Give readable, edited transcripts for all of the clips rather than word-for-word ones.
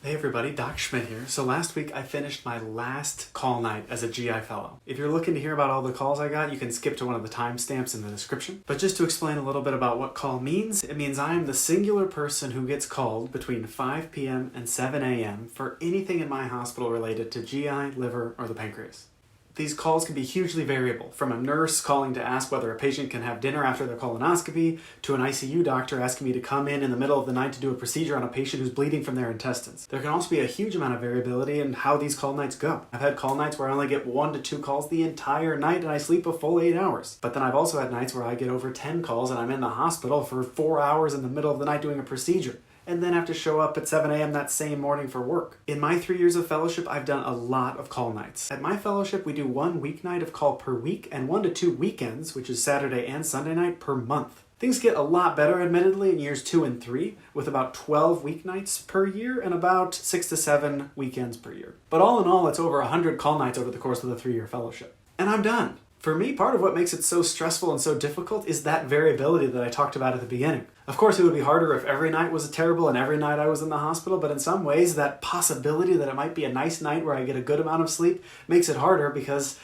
Hey everybody, Doc Schmidt here. So last week I finished my last call night as a GI fellow. If you're looking to hear about all the calls I got, you can skip to one of the timestamps in the description. But just to explain a little bit about what call means, it means I am the singular person who gets called between 5 p.m. and 7 a.m. for anything in my hospital related to GI, liver, or the pancreas. These calls can be hugely variable, from a nurse calling to ask whether a patient can have dinner after their colonoscopy, to an ICU doctor asking me to come in the middle of the night to do a procedure on a patient who's bleeding from their intestines. There can also be a huge amount of variability in how these call nights go. I've had call nights where I only get 1 to 2 calls the entire night and I sleep a full 8 hours. But then I've also had nights where I get over 10 calls and I'm in the hospital for 4 hours in the middle of the night doing a procedure, and then have to show up at 7 a.m. that same morning for work. In my 3 years of fellowship, I've done a lot of call nights. At my fellowship, we do 1 weeknight of call per week and 1 to 2 weekends, which is Saturday and Sunday night, per month. Things get a lot better, admittedly, in years 2 and 3, with about 12 weeknights per year and about 6 to 7 weekends per year. But all in all, it's over 100 call nights over the course of the 3-year fellowship. And I'm done. For me, part of what makes it so stressful and so difficult is that variability that I talked about at the beginning. Of course, it would be harder if every night was terrible and every night I was in the hospital, but in some ways, that possibility that it might be a nice night where I get a good amount of sleep makes it harder, because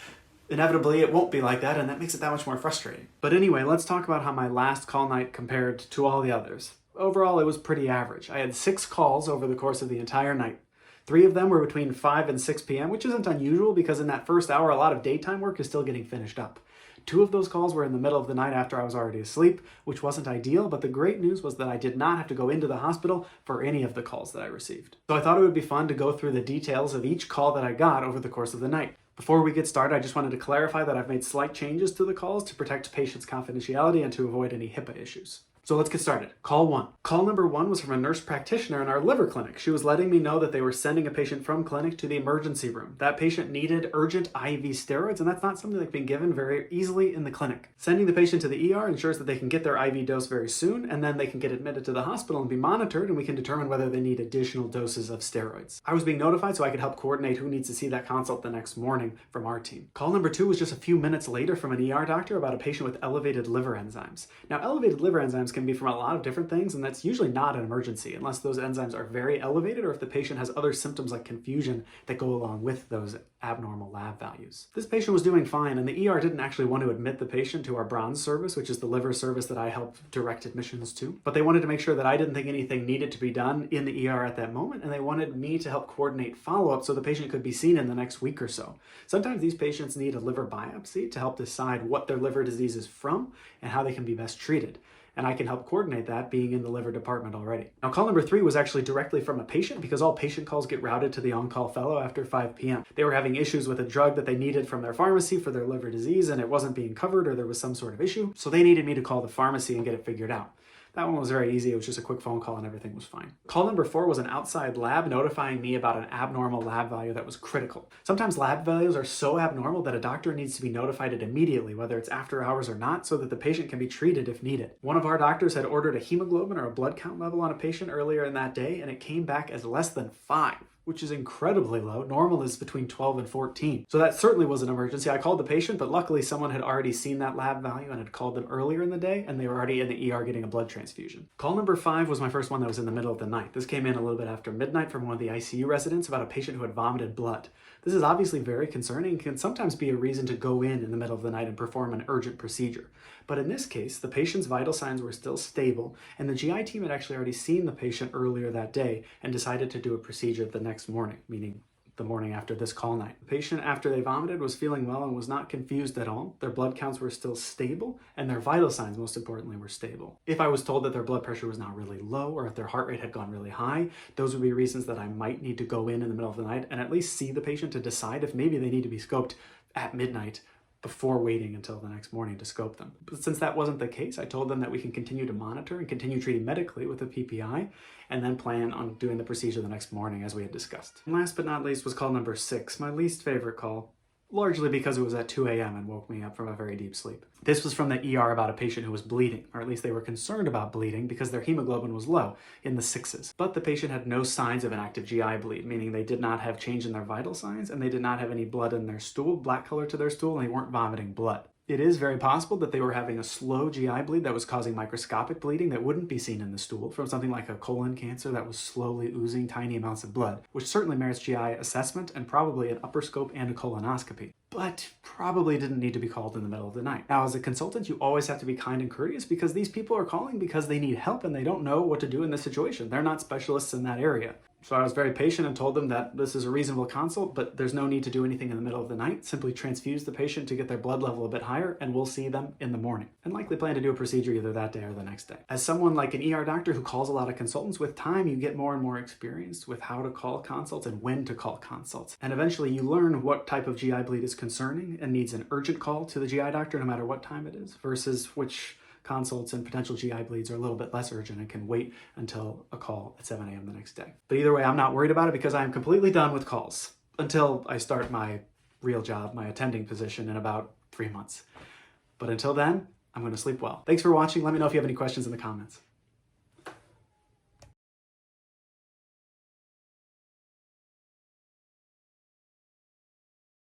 inevitably it won't be like that, and that makes it that much more frustrating. But anyway, let's talk about how my last call night compared to all the others. Overall, it was pretty average. I had 6 calls over the course of the entire night. 3 of them were between 5 and 6 p.m., which isn't unusual because in that first hour, a lot of daytime work is still getting finished up. 2 of those calls were in the middle of the night after I was already asleep, which wasn't ideal, but the great news was that I did not have to go into the hospital for any of the calls that I received. So I thought it would be fun to go through the details of each call that I got over the course of the night. Before we get started, I just wanted to clarify that I've made slight changes to the calls to protect patients' confidentiality and to avoid any HIPAA issues. So let's get started. Call 1. Call number 1 was from a nurse practitioner in our liver clinic. She was letting me know that they were sending a patient from clinic to the emergency room. That patient needed urgent IV steroids, and that's not something that can be given very easily in the clinic. Sending the patient to the ER ensures that they can get their IV dose very soon, and then they can get admitted to the hospital and be monitored, and we can determine whether they need additional doses of steroids. I was being notified so I could help coordinate who needs to see that consult the next morning from our team. Call number 2 was just a few minutes later from an ER doctor about a patient with elevated liver enzymes. Now, elevated liver enzymes can be from a lot of different things, and that's usually not an emergency unless those enzymes are very elevated or if the patient has other symptoms like confusion that go along with those abnormal lab values. This patient was doing fine, and the ER didn't actually want to admit the patient to our bronze service, which is the liver service that I help direct admissions to, but they wanted to make sure that I didn't think anything needed to be done in the ER at that moment, and they wanted me to help coordinate follow-up so the patient could be seen in the next week or so. Sometimes these patients need a liver biopsy to help decide what their liver disease is from and how they can be best treated, and I can help coordinate that, being in the liver department already. Now, call number 3 was actually directly from a patient because all patient calls get routed to the on-call fellow after 5 p.m. They were having issues with a drug that they needed from their pharmacy for their liver disease, and it wasn't being covered, or there was some sort of issue, so they needed me to call the pharmacy and get it figured out. That one was very easy. It was just a quick phone call and everything was fine. Call number 4 was an outside lab notifying me about an abnormal lab value that was critical. Sometimes lab values are so abnormal that a doctor needs to be notified immediately, whether it's after hours or not, so that the patient can be treated if needed. One of our doctors had ordered a hemoglobin or a blood count level on a patient earlier in that day, and it came back as less than 5. Which is incredibly low. Normal is between 12 and 14. So that certainly was an emergency. I called the patient, but luckily someone had already seen that lab value and had called them earlier in the day, and they were already in the ER getting a blood transfusion. Call number 5 was my first one that was in the middle of the night. This came in a little bit after midnight from one of the ICU residents about a patient who had vomited blood. This is obviously very concerning and can sometimes be a reason to go in the middle of the night and perform an urgent procedure. But in this case, the patient's vital signs were still stable, and the GI team had actually already seen the patient earlier that day and decided to do a procedure the next morning, meaning the morning after this call night. The patient, after they vomited, was feeling well and was not confused at all. Their blood counts were still stable, and their vital signs, most importantly, were stable. If I was told that their blood pressure was now really low, or if their heart rate had gone really high, those would be reasons that I might need to go in the middle of the night and at least see the patient to decide if maybe they need to be scoped at midnight before waiting until the next morning to scope them. But since that wasn't the case, I told them that we can continue to monitor and continue treating medically with a PPI, and then plan on doing the procedure the next morning as we had discussed. And last but not least was call number 6, my least favorite call. largely because it was at 2 a.m. and woke me up from a very deep sleep. This was from the ER about a patient who was bleeding, or at least they were concerned about bleeding because their hemoglobin was low, in the 6s. But the patient had no signs of an active GI bleed, meaning they did not have change in their vital signs, and they did not have any blood in their stool, black color to their stool, and they weren't vomiting blood. It is very possible that they were having a slow GI bleed that was causing microscopic bleeding that wouldn't be seen in the stool from something like a colon cancer that was slowly oozing tiny amounts of blood, which certainly merits GI assessment and probably an upper scope and a colonoscopy, but probably didn't need to be called in the middle of the night. Now, as a consultant, you always have to be kind and courteous because these people are calling because they need help and they don't know what to do in this situation. They're not specialists in that area. So I was very patient and told them that this is a reasonable consult, but there's no need to do anything in the middle of the night. Simply transfuse the patient to get their blood level a bit higher, and we'll see them in the morning. And likely plan to do a procedure either that day or the next day. As someone like an ER doctor who calls a lot of consultants, with time you get more and more experienced with how to call consults and when to call consults. And eventually you learn what type of GI bleed is concerning and needs an urgent call to the GI doctor no matter what time it is, versus which consults and potential GI bleeds are a little bit less urgent and can wait until a call at 7 a.m. the next day. But either way, I'm not worried about it because I am completely done with calls until I start my real job, my attending position, in about 3 months. But until then, I'm going to sleep well. Thanks for watching. Let me know if you have any questions in the comments.